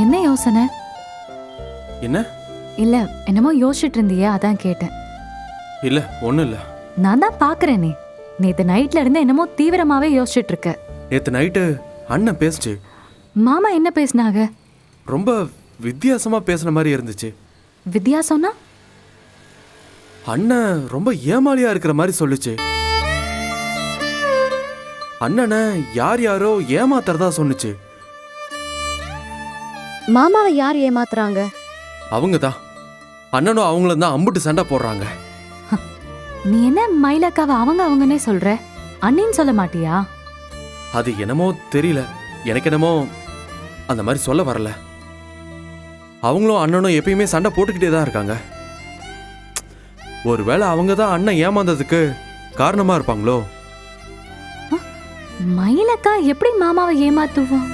என்ன யோசனை? என்ன? இல்ல என்னமோ யோசிச்சுட்டு இருந்தியே, அதான் கேட்டேன். இல்ல ஒண்ணும் இல்ல. நான் தான் பாக்குறேனே, நேத்து நைட்ல இருந்து என்னமோ தீவிரமாவே யோசிச்சுட்டு இருக்க. நேத்து நைட்டு அண்ணன் பேசுச்சு. மாமா என்ன பேசினாங்க? ரொம்ப வித்தியாசமா பேசுன மாதிரி இருந்துச்சு. வித்தியாசம்னா? அண்ணன் ரொம்ப ஏமாளியா இருக்கிற மாதிரி சொல்லுச்சு. அண்ணனை யார் யாரோ ஏமாத்துறதா சொன்னுச்சு. மாமாவை யார் ஏமாத்துறாங்க? அவங்க தான். அண்ணனும் அவங்களும் தான் அம்புட்டு சண்டை போடுறாங்க. நீ என்ன மயிலக்காவை அவங்கன்னே சொல்ற? அண்ணின்னு சொல்ல மாட்டியா? அது என்னமோ தெரியல, எனக்கு என்னமோ அந்த மாதிரி சொல்ல வரல. அவங்களும் அண்ணனும் எப்பயுமே சண்டை போட்டுக்கிட்டே தான் இருக்காங்க. ஒருவேளை அவங்க தான் அண்ணன் ஏமாந்ததுக்கு காரணமா இருப்பாங்களோ? மயிலக்கா எப்படி மாமாவை ஏமாத்துவோம்?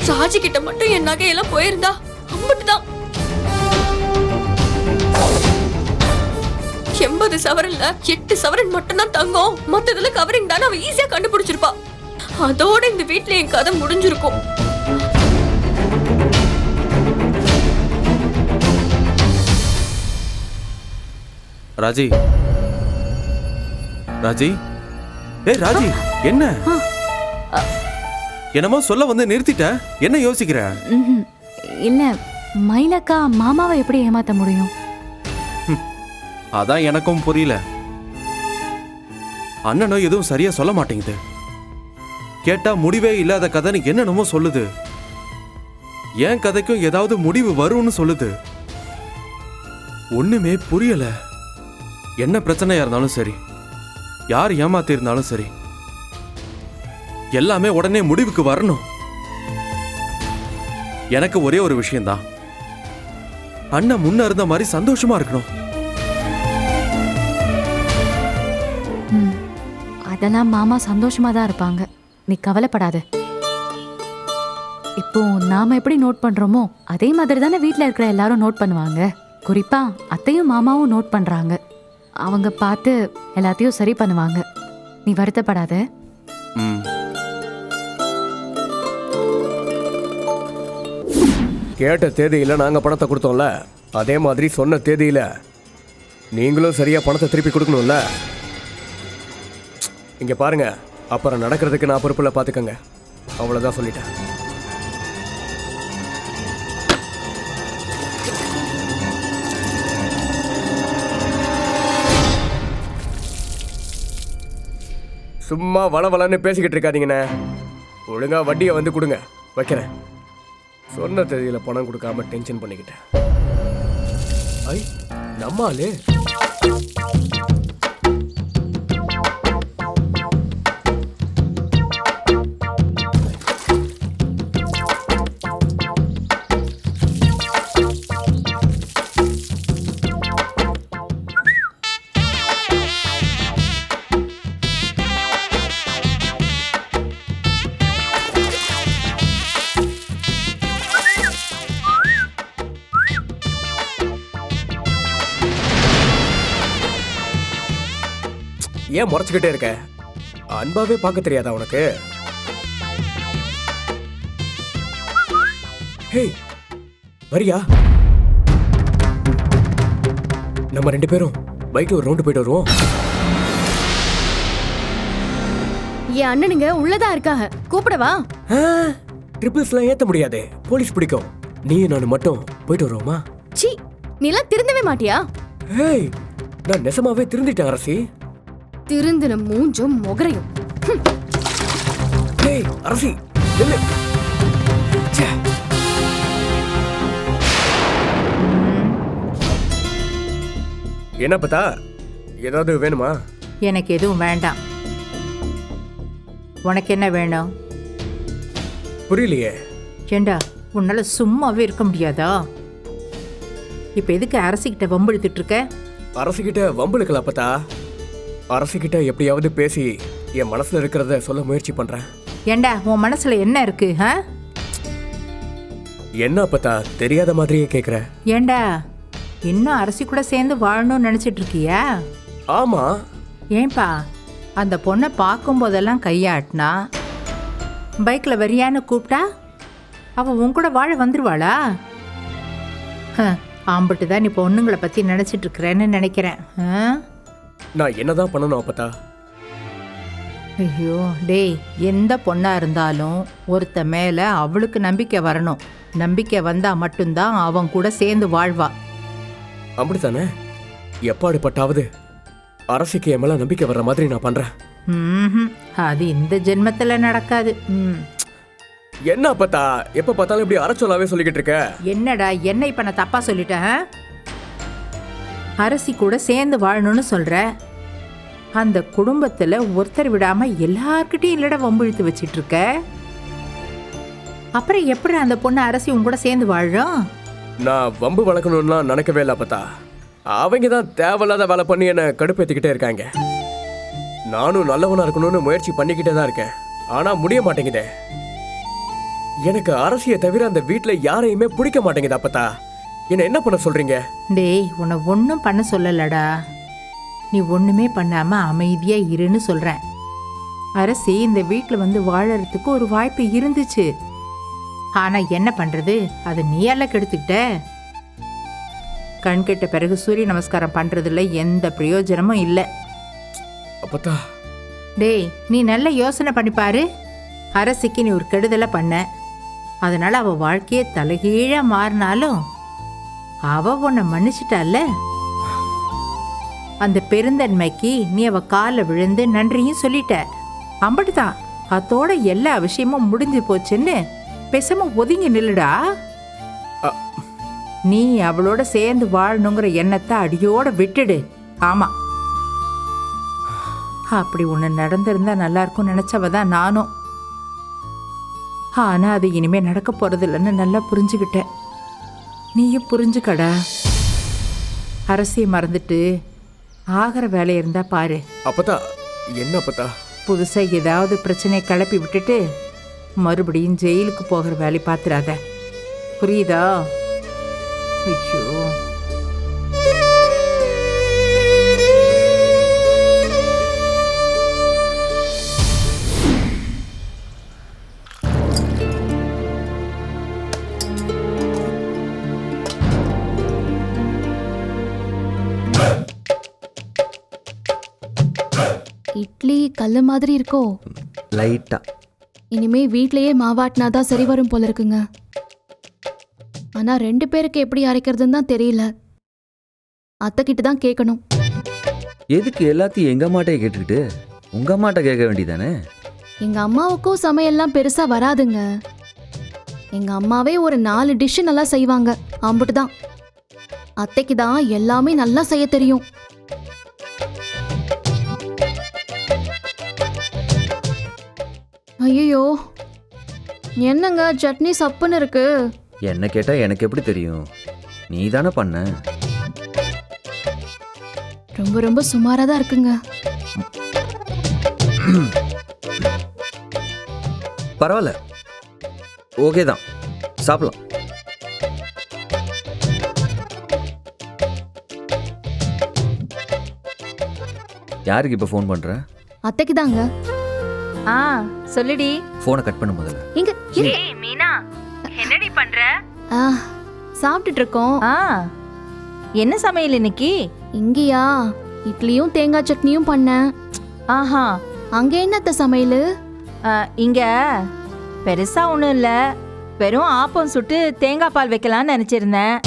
சாஜி கிட்ட மட்டும் என் நகையெல்லாம் போயிருந்தா அம்பட்டுதான். 80 சவரன்ல 8 சவரன் மட்டும் தான் தங்கம், மத்ததுல கவரிங் தானே அவ ஈஸியா கண்டுபிடிச்சிருப்பா. அதோட இந்த வீட்டுல என் கதை முடிஞ்சிருக்கும். ராஜி, ராஜி, ஏய் ராஜி, என்ன என்னமோ சொல்ல வந்து நிறுத்திட்ட, என்ன யோசிக்கிற? இல்ல, மயிலக்கா மாமாவை எப்படி ஏமாத்த முடியும்? அதான் எனக்கும் புரியல. அண்ணனும் எதுவும் சரியா சொல்ல மாட்டேங்குது. கேட்டா முடிவே இல்லாத கதைன்னு என்னென்னமோ சொல்லுது. என் கதைக்கும் ஏதாவது முடிவு வரும்னு சொல்லுது. ஒண்ணுமே புரியல. என்ன பிரச்சனையா இருந்தாலும் சரி, யார் ஏமாத்தி இருந்தாலும் சரி, எல்லாமே உடனே முடிவுக்கு வரணும். எனக்கு ஒரே ஒரு விஷயம்தான், அண்ணன் முன்ன இருந்த மாதிரி சந்தோஷமா இருக்கணும். அதெல்லாம் மாமா சந்தோஷமா தான் இருப்பாங்க, நீ கவலைப்படாத. இப்போ நாம எப்படி நோட் பண்றோமோ அதே மாதிரி தானே வீட்டுல இருக்கிற எல்லாரும் நோட் பண்ணுவாங்க. குறிப்பா அத்தையும் மாமாவும் நோட் பண்றாங்க. அவங்க பார்த்து எல்லாத்தையும் சரி பண்ணுவாங்க, நீ வருத்தப்படாத. கேட்ட தேதியில நாங்க பணத்தை கொடுத்தோம்ல, அதே மாதிரி சொன்ன தேதியில நீங்களும் சரியா பணத்தை திருப்பி கொடுக்கணும்ல. இங்க பாருங்க, அப்புறம் நடக்கிறதுக்கு நான் பொறுப்புல பாத்துக்கங்க. அவ்வளவுதான் சொல்லிட்டேன். சும்மா வளவளன்னு பேசிக்கிட்டு இருக்காதீங்கண்ணே. ஒழுங்கா வட்டியை வந்து கொடுங்க, வைக்கிறேன். சொன்ன தேதியில பணம் கொடுக்காம டென்ஷன் பண்ணிக்கிட்டேன். ஐ நம்மாலே ஏன் முறைச்சுக்கிட்டே இருக்க? அன்பாவே பார்க்க தெரியாதா உனக்கு? ஹே வரியா? நம்ம 2 பேரும் பைக்ல ஒரு ரவுண்டு போயிட்டு வருவோம். என் அண்ணனுங்க உள்ளதான் இருக்காங்க, கூப்பிடவா? ட்ரிபிள்ஸ்லாம் ஏத்த முடியாது, போலீஸ் பிடிக்கும். நீ நான் மட்டும் போயிட்டு வருவோமா? சி, நீ எல்லாம் திருந்தவே மாட்டியா? ஹேய், நான் நெசமாவே திருந்திட்டேன் அரசி. திருந்தின மூஞ்சும் முகரையும். ஹேய் அரசி, நில்லு. என்ன பத்தா, ஏதாவது வேணுமா? எனக்கு எதுவும் வேண்டாம். உனக்கு என்ன வேணும்? புரியலையே. ஏண்டா, உன்னால சும்மாவே இருக்க முடியாதா? இப்ப எதுக்கு அரசிக்கிட்ட வம்பெடுத்துட்டு இருக்க? அரசிக்கிட்ட வம்புழுக்கல பத்தா. அரசிக்கிட்ட எப்படியாவது பேசி என் மனசுல இருக்கிறத சொல்ல முயற்சி பண்றேன். ஏண்டா, உன் மனசுல என்ன இருக்கு? என்ன பத்தா தெரியாத மாதிரியே கேக்குற? ஏண்டா, இன்னும் அரசி கூட சேர்ந்து வாழணும்னு நினைச்சிட்டு இருக்கியா? ஆமா. ஏன்பா, அந்த பொண்ணை பார்க்கும் போதெல்லாம் கையாட்டினா, பைக்ல வரியான்னு கூப்பிட்டா அவ உன் கூட வாழ வந்துருவாளா? ஆம்பிட்டு தான் நீ பொண்ணுங்களை பத்தி நினைச்சிட்டு இருக்கிறேன்னு நினைக்கிறேன். நான் என்னதான் பண்ணணும் அப்பத்தா? ஐயோ டேய், எந்த பொண்ணா இருந்தாலும் ஒருத்த மேல அவளுக்கு நம்பிக்கை வரணும். நம்பிக்கை வந்தா மட்டும்தான் அவன் கூட சேர்ந்து வாழ்வா. அப்படித்தானே? எப்பாடுபட்டாவது அரசிக்கு என் மேல நம்பிக்கை வர்ற மாதிரி நான் பண்றேன். அது இந்த ஜென்மத்துல நடக்காது. என்ன அப்பத்தா எப்ப பார்த்தாலும் இப்படி அரைச்சொல்லாவே சொல்லிக்கிட்டு இருக்க? என்னடா என்ன இப்ப நான் தப்பா சொல்லிட்டேன்? அரசி கூட சேர்ந்து வாழணும்னு சொல்ற. அந்த குடும்பத்துல ஒருத்தர் விடாம எல்லார்கிட்டையும் இல்லடா வம்பிழுத்து வச்சிட்டு இருக்க. அப்புறம் எப்படி அந்த பொண்ணு அரசி உன் கூட சேர்ந்து வாழும்? நான் வம்பு வளர்க்கணும்லாம் நினைக்கவே இல்லை அப்பத்தா. அவங்க தான் தேவையில்லாத வேலை பண்ணி என்னை கடுப்பேற்றிக்கிட்டே இருக்காங்க. நானும் நல்லவனா இருக்கணும்னு முயற்சி பண்ணிக்கிட்டே தான் இருக்கேன். ஆனா முடிய மாட்டேங்குதே. எனக்கு அரசியை தவிர அந்த வீட்டில் யாரையுமே பிடிக்க மாட்டேங்குது அப்பத்தா. என்ன பண்ண சொல்றீங்க? டேய், உன்னை ஒன்றும் பண்ண சொல்லலடா. நீ ஒண்ணுமே பண்ணாம அமைதியா இருன்னு சொல்றேன். அரசி இந்த வீட்டில் வந்து வாழறதுக்கு ஒரு வாய்ப்பு இருந்துச்சு. ஆனா என்ன பண்றது, அதை நீயால கெடுத்துக்கிட்ட. கண் கெட்ட பிறகு சூரிய நமஸ்காரம் பண்றதுல எந்த பிரயோஜனமும் இல்லை. அப்பத்தா டேய், நீ நல்ல யோசனை பண்ணிப்பாரு. அரசிக்கு நீ ஒரு கெடுதலை பண்ண, அதனால அவ வாழ்க்கையே தலைகீழா மாறினாலும் அவ உன்னை மன்னிச்சிட்டால. அந்த பெருந்தன்மைக்கு நீ அவ காலில் விழுந்து நன்றியும் சொல்லிட்ட. அம்பட்டுதான், அதோட எல்லா விஷயமும் முடிஞ்சு போச்சுன்னு பேசாம ஒதுங்கி நில்லுடா. நீ அவளோட சேர்ந்து வாழணுங்கிற எண்ணத்தை அடியோட விட்டுடு. ஆமா, அப்படி ஒன்று நடந்திருந்தா நல்லா இருக்கும் நினைச்சவதான் நானும். ஆனா அது இனிமே நடக்க போறது இல்லைன்னு நல்லா புரிஞ்சுக்கிட்டேன். நீயும் புரிஞ்சுக்கடா. அரசியை மறந்துட்டு ஆகிற வேலை இருந்தா பாரு. அப்பத்தா என்ன அப்பத்தா? புதுசா ஏதாவது பிரச்சனையை கிளப்பி விட்டுட்டு மறுபடியும் ஜெயிலுக்கு போகிற வேலை பார்த்துடாத. புரியுதா? ஐயோ, இட்லி கல்லு மாதிரி இருக்கோ? லைட்டா. இனிமே வீட்லயே மாவாட்டினாதான் சரி வரும் போல இருக்குங்க. ஆனா 2 பேருக்கு எப்படி அரைக்கிறதுன்னு தான் தெரியல. அத்தைக்கிட்ட தான் கேட்கணும். எதுக்கு எல்லாத்தையும் எங்க அம்மாட்டே கேட்டுக்கிட்டு உங்க அம்மாட்ட கேட்க வேண்டியதானே? எங்க அம்மாவுக்கும் சமையல்லாம் பெருசா வராதுங்க. எங்க அம்மாவே ஒரு 4 டிஷ் நல்லா செய்வாங்க, அம்புட்டு தான். அத்தைக்கு தான் எல்லாமே நல்லா செய்ய தெரியும். ஐயோ, என்னங்க சட்னி சப்புன்னு இருக்கு. என்ன கேட்டா எனக்கு எப்படி தெரியும்? நீ தானே பண்ண. ரொம்ப ரொம்ப சுமாரா தான் இருக்குங்க. பரவாயில்ல, ஓகே தான், சாப்பிடலாம். யாருக்கு இப்போ ஃபோன் பண்ற? அத்தைக்கு தாங்க. சொல்லுடி. ஃபோனை கட் பண்ண முதல்ல. இங்க மீனா, என்னடி பண்ற? சாப்பிட்டுட்டு இருக்கோம். என்ன சமையல் இன்னைக்கு? இங்கயா இட்லியும் தேங்காய் சட்னியும் பண்ணேன். ஆஹா, அங்க என்னத்த சமையல்? இங்க பெருசா ஒன்றும் இல்லை, வெறும் ஆப்பம் சுட்டு தேங்காய் பால் வைக்கலான்னு நினச்சிருந்தேன்.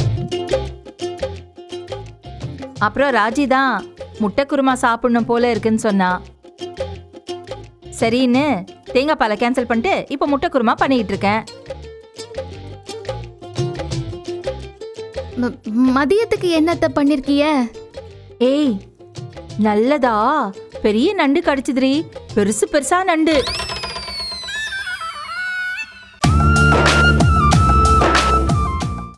அப்புறம் ராஜி தான் முட்டை குருமா சாப்பிடணும் போல இருக்குன்னு சொன்னா. சரின்னு தேங்காய் பாலை கேன்சல் பண்ணிட்டு இப்போ முட்டை குருமா பண்ணிக்கிட்டு இருக்கேன். மதியத்துக்கு என்னத்த பண்ணிருக்கிய? ஏய், நல்லதா பெரிய நண்டு கடிச்சுதுரி, பெருசு பெருசா நண்டு.